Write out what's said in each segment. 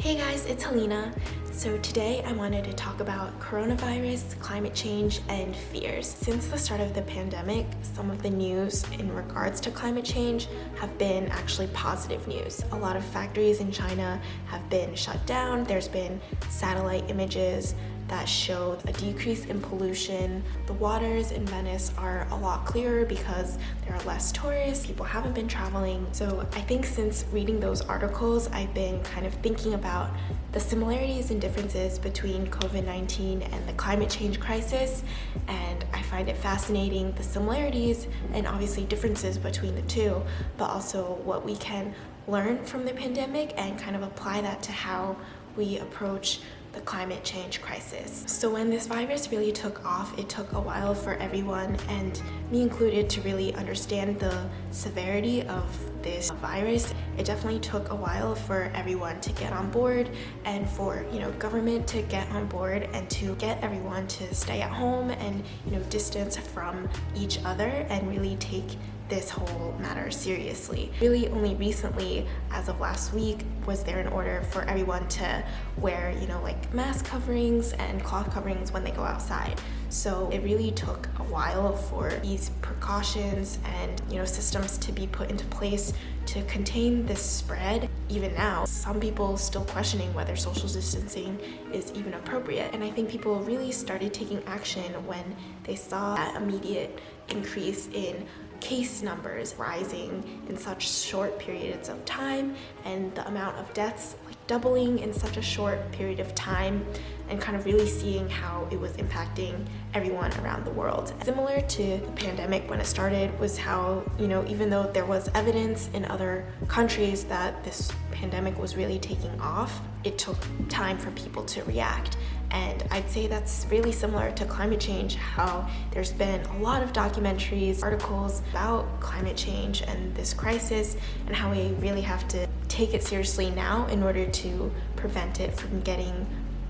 Hey guys, it's Helena. So today I wanted to talk about coronavirus, climate change, and fears. Since the start of the pandemic, some of the news in regards to climate change have been actually positive news. A lot of factories in China have been shut down. There's been satellite images that show a decrease in pollution. The waters in Venice are a lot clearer because there are less tourists. People haven't been traveling. So I think since reading those articles, I've been kind of thinking about the similarities and differences between COVID-19 and the climate change crisis. And I find it fascinating, the similarities and obviously differences between the two, but also what we can learn from the pandemic and kind of apply that to how we approach the climate change crisis. So when this virus really took off, it took a while for everyone, and me included, to really understand the severity of this virus. It definitely took a while for everyone to get on board and for, government to get on board and to get everyone to stay at home and, distance from each other and really take this whole matter seriously. Really only recently, as of last week, was there an order for everyone to wear, like mask coverings and cloth coverings when they go outside. So it really took a while for these precautions and, systems to be put into place to contain this spread. Even now, some people still questioning whether social distancing is even appropriate. And I think people really started taking action when they saw that immediate increase in case numbers rising in such short periods of time, and the amount of deaths doubling in such a short period of time, and kind of really seeing how it was impacting everyone around the world. Similar to the pandemic when it started was how, even though there was evidence in other countries that this pandemic was really taking off, it took time for people to react. And I'd say that's really similar to climate change, how there's been a lot of documentaries, articles about climate change and this crisis, and how we really have to take it seriously now in order to prevent it from getting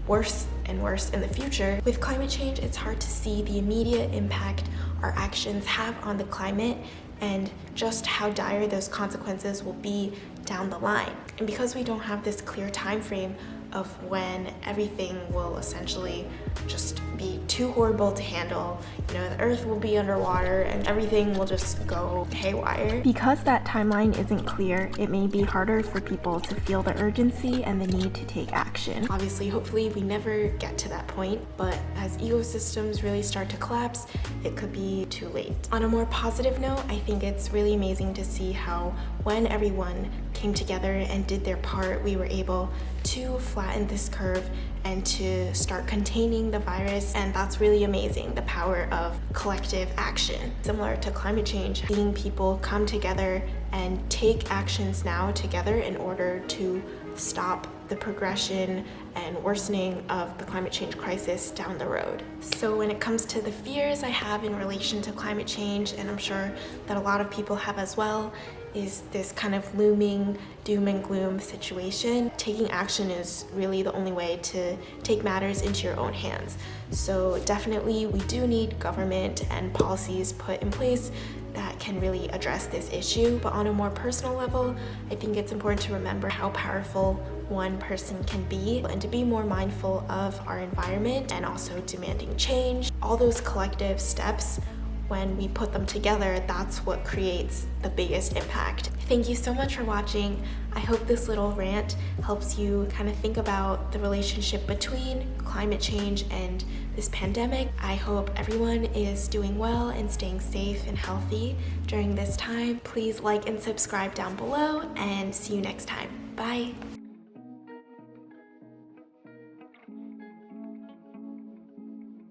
worse and worse in the future. With climate change, it's hard to see the immediate impact our actions have on the climate and just how dire those consequences will be down the line. And because we don't have this clear time frame of when everything will essentially just be too horrible to handle, the earth will be underwater and everything will just go haywire. Because that timeline isn't clear, it may be harder for people to feel the urgency and the need to take action. Obviously, hopefully we never get to that point, but as ecosystems really start to collapse, it could be too late. On a more positive note, I think it's really amazing to see how when everyone came together and did their part, we were able to flatten this curve and to start containing the virus, and that's really amazing, the power of collective action. Similar to climate change, seeing people come together and take actions now together in order to stop the progression and worsening of the climate change crisis down the road. So when it comes to the fears I have in relation to climate change, and I'm sure that a lot of people have as well, is this kind of looming doom and gloom situation. Taking action is really the only way to take matters into your own hands. So definitely we do need government and policies put in place that can really address this issue. But on a more personal level, I think it's important to remember how powerful one person can be and to be more mindful of our environment and also demanding change. All those collective steps, when we put them together, that's what creates the biggest impact. Thank you so much for watching. I hope this little rant helps you kind of think about the relationship between climate change and this pandemic. I hope everyone is doing well and staying safe and healthy during this time. Please like and subscribe down below, and see you next time. Bye.